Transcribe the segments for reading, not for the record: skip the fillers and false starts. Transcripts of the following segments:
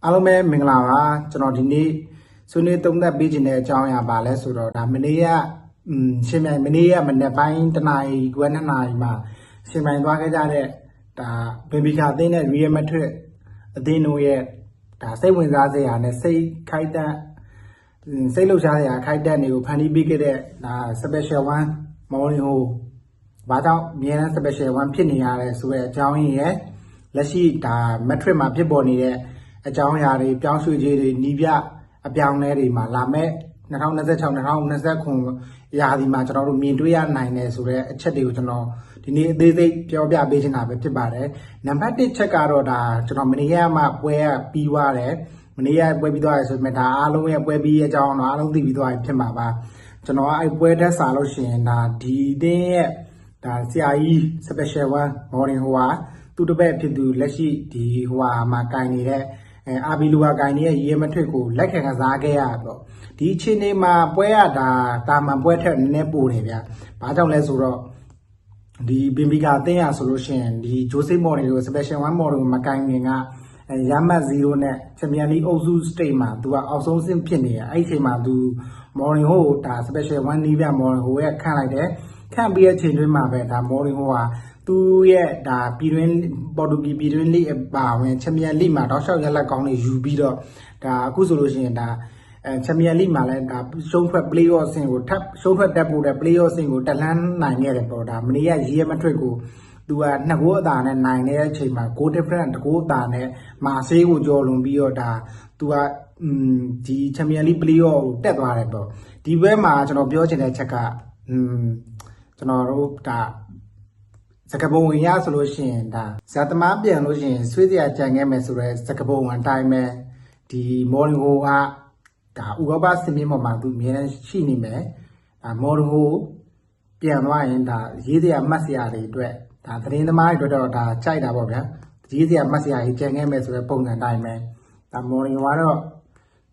အားလုံးပဲမင်္ဂလာပါကျွန်တော်ဒီနေ့ဆွေးနွေးသုံးသပ်ပေးခြင်းတဲ့အကြောင်းအရာပါလဲဆိုတော့ဒါမနေ့ကရှင်မြိုင်မနေ့ကမနေ့ပိုင်းတနာရီခွဲ2နာရီမှာရှင်မြိုင်သွားခဲ့ကြတဲ့ဒါဘင်ဘီကာအသင်းနဲ့ Real Madrid အသင်းတို့ရဲ့ဒါစိတ်ဝင်စားစရာနဲ့စိတ်ခိုက်တဲ့စိတ်လှုပ်ရှားစရာခိုက်တဲ့နေကိုဖန်တီးပေးခဲ့တဲ့ဒါ Special One မော်လီဟိုဘာကြောင့်အများနဲ့ Special One ဖြစ်နေရလဲဆိုတဲ့အကြောင်းရင်းရဲ့လက်ရှိဒါ Madrid မှာဖြစ်ပေါ်နေတဲ့အကြောင်းအရာတွေပြောင်းရွှေ့ခြင်းတွေနီးပြအပြောင်းလဲတွေမှာလာမဲ့2026-2029ရာသီမှာကျွန်တော်တို့မြင်တွေ့ရနိုင်တယ်ဆိုတဲ့အချက်တွေကိုကျွန်တော်ဒီနေ့အသေးစိတ်ပြောပြပေးချင်တာပဲဖြစ်ပါတယ်။နံပါတ်1ချက်ကတော့ဒါကျွန်တော်မနေ့ကမှပွဲကပြီးသွားတယ်။မနေ့ကပွဲပြီးသွားတယ်ဆိုပေမဲ့ဒါအားလုံးရဲ့ပွဲပြီးအကြောင်းတော့အားလုံးသိပြီးသွားပြီဖြစ်မှာပါ။ကျွန်တော်အဲ့ပွဲတက်စားလို့ရှိရင်ဒါဒီအသင်းရဲ့ဒါဆရာကြီး Special One မော်ရင်ဟိုဟာသူတပည့်ဖြစ်သူလက်ရှိဒီဟိုဟာမှာကင်နေတဲ့အာဘီလူဟာဂိုင်ရဲ့ရေမထွေကိုလက်ခံကစားခဲ့ရတော့ဒီအချိန်လေးမှာပွဲရတာမန်ပွဲထက်နည်းနည်းပိုတယ်ဗျာ။ဘာကြောင့်လဲဆိုတော့ဒီဘင်ဘီကာအသင်းရဆိုလို့ရှိရင်ဒီဂျိုဆေးမော်တွေကို Special One မော်တွေကိုမကင်ခင်ကရမတ်0နဲ့ချန်ပီယံလိအုပ်စုစတိတ်မှာသူကအောက်ဆုံးဆင့်ဖြစ်နေရအဲ့ဒီအချိန်မှာသူမော်ရင်ဟိုဒါ Special One နီးပြမော်ရင်ဟိုရဲ့ခန့်လိုက်တယ်ခန့်ပြီးတဲ့အချိန်တွင်းမှာပဲဒါမော်ရင်ဟိုဟာသူရဲ့ဒါပြည်တွင်းပေါ်တူဂီပြည်တွင်းလိအပါဝင်ချန်ပီယံလိမှာတောက်လျှောက်ရလက်ကောင်းတွေယူပြီးတော့ဒါအခုဆိုလို့ရှိရင်ဒါချန်ပီယံလိမှာလည်းဒါရှုံးထွက် play-off ဆင့်ကိုထပ်ရှုံးထွက်တက်ဖို့တဲ့ play-off ဆင့်ကိုတက်လှမ်းနိုင်ခဲ့တယ်ပေါ့ဒါမနေ့ကရေမထွက်ကိုသူက2ဂိုးအသာနဲ့နိုင်တဲ့အချိန်မှာ goal difference 2ဂိုးအသာနဲ့မာဆေးကိုကျော်လွန်ပြီးတော့ဒါသူကဒီချန်ပီယံလိ play-off ကိုတက်သွားတယ်ပေါ့ဒီဘက်မှာကျွန်တော်ပြောချင်တဲ့ချက်ကကျွန်တော်တို့ဒါစကပုံဝင်ရဆိုလို့ရှိရင်ဒါဇာတမပြန်လို့ရှိရင်ဆွေးစရာကြံခဲ့မယ်ဆိုတော့စကပုံဝင်တိုင်းပဲဒီမော်လီဟိုကဒါဥရောပစင်မြင့်ပေါ်မှာသူအများနဲ့ရှိနေမယ်ဒါမော်လီဟိုပြန်သွားရင်ဒါရေးစရာမှတ်စရာတွေအတွက်ဒါသတင်းသမားတွေအတွက်တော့ဒါကြိုက်တာပေါ့ဗျာရေးစရာမှတ်စရာကြီးကြံခဲ့မယ်ဆိုတဲ့ပုံစံတိုင်းပဲဒါမော်လီဟိုကတော့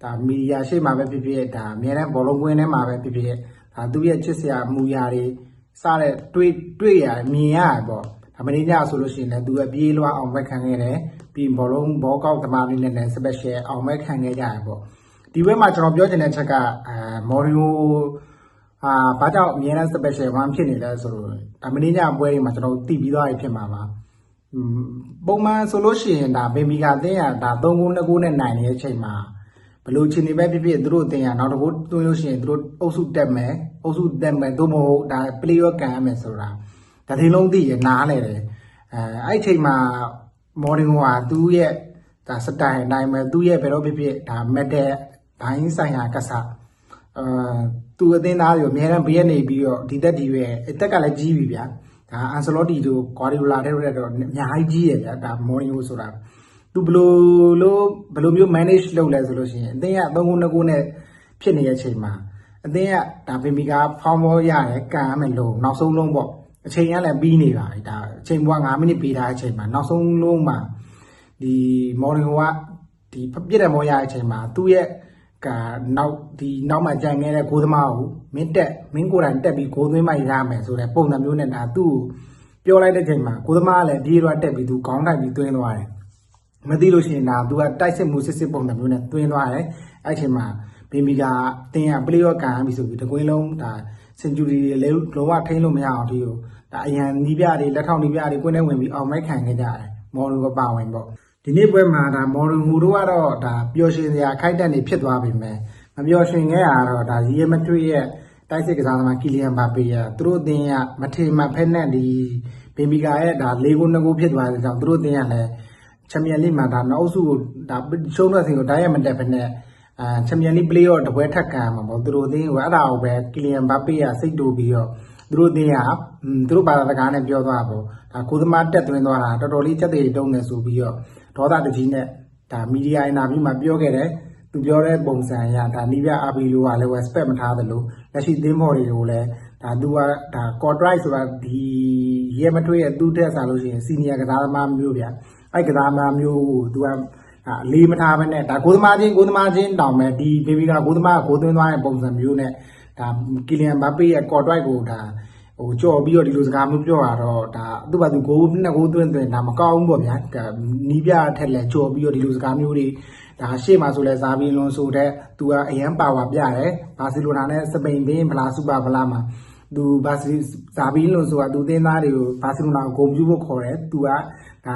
ဒါမီဒီယာရှေ့မှာပဲဖြစ်ဖြစ်ဒါအများနဲ့ဘောလုံးကွင်းထဲမှာပဲဖြစ်ဖြစ်ဒါသူ့ရဲ့ချစ်စရာမူရာတွေစားတဲ့တွေ့ရမြင်ရပေါ့ဒါမင်းညဆိုလို့ရှိရင်လည်းသူအပြေးလွှားအောင်ပဲခံခဲ့တယ်ပြီးဘောလုံးဘောကောက်သမားလေးနဲ့လည်း special အောင်ပဲခံခဲ့ကြရပေါ့ဒီဘက်မှာကျွန်တော်ပြောချင်တဲ့ချက်ကမော်ရီယိုဘာကြောင့်အများနဲ့ special one ဖြစ်နေလဲဆိုတော့ဒါမင်းညပွဲတွေမှာကျွန်တော်သိပြီးသွားပြီဖြစ်မှာပါပုံမှန်ဆိုလို့ရှိရင်ဒါဘင်ဘီကာအသင်းကဒါ3ဂိုး2ဂိုးနဲ့နိုင်နေတဲ့အချိန်မှာဘလို့ချင်းနေပဲဖြစ်ဖြစ်သူတို့အသင်းကနောက်တစ်ခုသွင်းလို့ရှိရင်သူတို့အုပ်စုတက်မယ်သို့မဟုတ်ဒါ player ကန်ရမယ်ဆိုတာဒါဒီလုံးသိရနားလေတယ်အဲ့ချိန်မှာမော်ဒင်ဟိုဟာသူ့ရဲ့ဒါစတိုင်အတိုင်းပဲသူ့ရဲ့ဘယ်တော့ဖြစ်ဖြစ်ဒါမက်တဲ့ဘိုင်းဆိုင်ရာကစားသူအသင်းသားတွေအများနဲ့ဘေးကနေပြီးတော့ဒီတက်ဒီရဲ့အသက်ကလည်းကြီးပြီဗျာဒါအန်ဆယ်လော့တီတို့ဂွာဒီယိုလာတဲ့တော့အများကြီးကြီးရဗျာဒါမော်ဒင်ဟိုဆိုတာသူဘယ်လိုမျိုး manage လုပ်လဲဆိုလို့ရှိရင်အသင်းက3ဂိုး2ဂိုးနဲ့ဖြစ်နေတဲ့အချိန်မှာအသင်းကဒါဘင်ဘီကာဖောင်းမောရတယ်ကန်ရမယ်လို့နောက်ဆုံးလုံးပေါ့အချိန်ကလည်းပြီးနေပါပြီဒါအချိန်ဘွား9မိနစ်ပေးထားတဲ့အချိန်မှာနောက်ဆုံးလုံးမှာဒီမော်ရင်ဟိုကဒီပြည့်တယ်မောရတဲ့အချိန်မှာသူ့ရဲ့နောက်မှကြံခဲ့တဲ့ဂိုးသမားကိုမင်းကိုယ်တိုင်တက်ပြီးဂိုးသွင်းမှရမယ်ဆိုတဲ့ပုံစံမျိုးနဲ့ဒါသူ့ပြောလိုက်တဲ့ချိန်မှာဂိုးသမားကလည်းဒီရွာတက်ပြီးသူခေါင်းထိုက်ပြီးသွင်းသွားတယ်မသိလို့ရှိရင်ဒါသူကတိုက်စစ်မှုစစ်ပုံစံမျိုးနဲ့တွင်းသွားတယ်အဲ့ချိန်မှာဘင်ဘီကာတင်းကပလေယောကန်ပြီးဆိုပြီးတကွင်းလုံးဒါစင်ချူရီတွေလည်းလုံးဝထိန်းလို့မရအောင်ဒီကိုဒါအရန်နီးပြတွေလက်ထောက်နီးပြတွေကွင်းထဲဝင်ပြီးအောင်မိုက်ခံခဲ့ကြတယ်မော်လူကပါဝင်ပေါ့ဒီနေ့ပွဲမှာဒါမော်လူဟူတို့ကတော့ဒါပျော်ရွှင်စရာခိုက်တက်နေဖြစ်သွားပြီမယ်မပျော်ရွှင်ခဲ့ရတော့ဒါရီယယ်မက်ဒရစ်ရဲ့တိုက်စစ်ကစားသမားကီလီယန်ဘာပေရဲ့သူတို့အသင်းကမထေမဖက်နဲ့ဒီဘင်ဘီကာရဲ့ဒါ၄ဂိုး2ဂိုးဖြစ်သွားတဲ့ကြောင့်သူတို့အသင်းကလည်းချန်ပီယံလိမှာဒါနောက်စုကိုဒါရှုံးတဲ့ဆင်ကိုတိုက်ရမတက်ဘဲနဲ့ချန်ပီယံလိ play-off တပွဲထက်ကန်မှာပေါ့သူတို့အသင်းကအဲ့ဒါကိုပဲကီလီယန်ဘာပေကစိတ်တူပြီးတော့သူတို့အသင်းကသူတို့ဘာသာစကားနဲ့ပြောသွားပေါ့ဒါကိုသမားတက်သွင်းသွားတာတော်တော်လေးချက်သေးတုံးနေဆိုပြီးတော့ဒေါသတကြီးနဲ့ဒါမီဒီယာအင်တာဗျူးမှာပြောခဲ့တယ်သူပြောတဲ့ပုံစံအရဒါနီးပြအာဘီလိုကလည်း respect မထားသလိုလက်ရှိသင်းဖော်တွေကိုလည်းဒါသူကဒါ contract ဆိုတာဒီရဲမထွေးရဲ့သူ့တက်စားလို့ရှိရင် senior ကစားသမားမျိုးဗျအဲ့ကစားသမားမျိုးကိုသူကအလေးမထားဘဲနဲ့ဒါကိုသမားချင်းတောင်မဲ့ဒီဘေဘီကကိုသမားကိုသွင်းသွားတဲ့ပုံစံမျိုးနဲ့ဒါကီလီယန်ဘာပေရဲ့ contract ကိုဒါ ကြော်ပြီးတော့ဒီလိုစကားမျိုးပြောရတော့ဒါသူ့ဘာသူကိုနှစ်ကိုသွင်းဒါမကောင်းဘူးပေါ့ဗျာနီးပြထက်လဲကြော်ပြီးတော့ဒီလိုစကားမျိုးတွေဒါရှေ့မှာဆိုလဲဇာဘီလွန်ဆိုတဲ့သူကအရန်ပါဝါပြတယ်ဘာစီလိုနာနဲ့စပိန်ဘင်းဗလာစူပါဗလာမှာသူဇာဘီလွန်ဆိုတာသူအသင်းသားတွေကိုဘာစီလိုနာကိုဂုဏ်ပြုဖို့ခေါ်တယ်သူကဒါ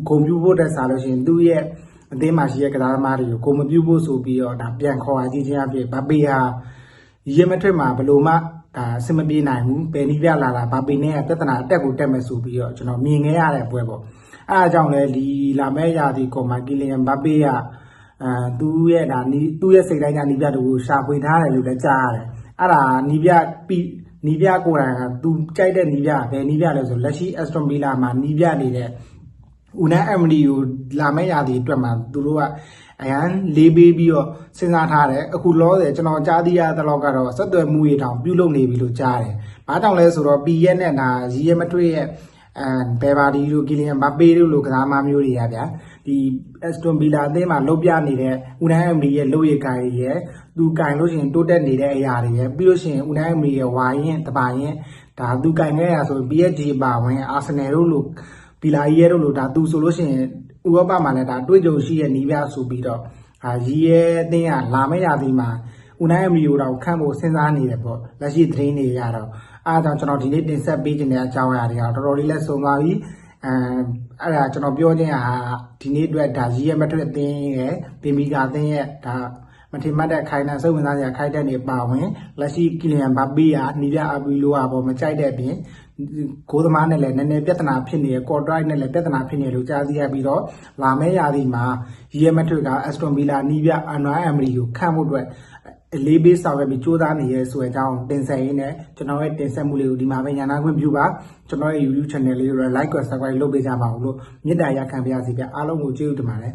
ဂုဏ်ပြုဖို့တက်စားလို့ရှိရင်သူ့ရဲ့အသင်းမှာရှိတဲ့ကစားသမားတွေကိုဂုဏ်မပြုဖို့ဆိုပြီးတော့ဒါပြန်ခေါ်ရကြီးချင်းအဖြစ်ဘာပေဟာရေမထွက်မှာဘလို့မှဒါအဆင်မပြေနိုင်ဘူးဘယ်နည်းပြလာဘာပေနဲ့ပြဿနာတက်ကိုတက်မယ်ဆိုပြီးတော့ကျွန်တော်မြင်ခဲ့ရတဲ့ပွဲပေါ့အဲအကြောင်းလဲဒီလာမဲ့ရာဒီကောမှာကီလီယန်ဘာပေကသူ့ရဲ့စိတ်တိုင်းကနီးပြတူကိုရှာဖွေထားတယ်လို့လည်းကြားရတယ်အဲ့ဒါနီးပြကိုယ်တိုင်ကသူကြိုက်တဲ့နီးပြဘယ်နီးပြလဲဆိုလက်ရှိ Aston Villa မှာနီးပြနေတဲ့ဦးနန်းအမဒီကိုလာမဲ့ရာဒီအတွက်မှာသူတို့ကအရန်လေးပေးပြီးတော့စဉ်းစားထားတယ်အခုလောဆယ်ကျွန်တော်ကြားသိရတဲ့လောက်ကတော့ဆက်သွယ်မှုတွေတောင်ပြုလုပ်နေပြီလို့ကြားတယ်ဘာကြောင့်လဲဆိုတော့ပြည်ရဲ့နဲ့ဒါရီရဲမတွေ့ရဲ့ဘယ်ဘာဒီလိုကီလီယန်ဘာပေတို့လိုကစားသမားမျိုးတွေရဗျာဒီ Aston Villa အသင်းမှာလုတ်ပြနေတဲ့ဦးနန်းအမဒီရဲ့လုတ်ရကိုင်ရဲ့သူကင်လို့ရှိရင်တိုးတက်နေတဲ့အရာတွေရဲ့ပြီးလို့ရှိရင်ဦးနန်းအမဒီရဲ့ဝါရင်တပါရင်ဒါသူကင်ခဲ့ရဆို PSG ပါဝင်အာဆင်နယ်တို့လိုဗီလာရီရဲတို့လိုဒါသူဆိုလို့ရှိရင်ဥရောပမှာလည်းဒါတွေ့ကြုံရှိရဲ့နီးပြဆိုပြီးတော့ရီရဲအသင်းကလာမယ့်ရာသီမှာဦးနိုင်အမီကိုတော့ခန့်ဖို့စဉ်းစားနေတယ်ပေါ့လက်ရှိသတင်းတွေရတော့အားကြောင့်ကျွန်တော်ဒီနေ့တင်ဆက်ပေးခြင်းတဲ့အကြောင်းအရာတွေကတော့တော်တော်လေးလဲစုံသွားပြီအဲ့ဒါကျွန်တော်ပြောခြင်းဟာဒီနေ့အတွက်ဒါရီရဲမထွက်အသင်းရဲ့ပင်မီကာအသင်းရဲ့ဒါမထင်မှတ်တဲ့ခိုင်နှံစိတ်ဝင်စားစရာခိုက်တဲ့နေပါဝင်လက်ရှိကီလီယန်ဘာပေကနီးပြအပီလိုဟာပေါ့မကြိုက်တဲ့အပြင်ဂိုးသမားနဲ့လည်းနည်းနည်းပြဿနာဖြစ်နေရယ်ကော်ဒရိုက်နဲ့လည်းပြဿနာဖြစ်နေလို့ကြားသိရပြီးတော့လာမယ့်ရာသီမှာရီယယ်မက်ဒရစ်က Aston Villa နီးပြအန်နွိုင်းအမရီကိုခန့်ဖို့အတွက်အလေးပေးဆောင်ရွက်ပြီးကြိုးစားနေရဲဆိုတဲ့အကြောင်းတင်ဆက်ရင်းနဲ့ကျွန်တော်ရဲ့တင်ဆက်မှုလေးကိုဒီမှာပဲညနာခွင့်ပြုပါကျွန်တော်ရဲ့ YouTube channel လေးကို like နဲ့ subscribe လုပ်ပေးကြပါဦးလို့မေတ္တာရပ်ခံပါရစေဗျအားလုံးကိုကျေးဇူးတင်ပါတယ်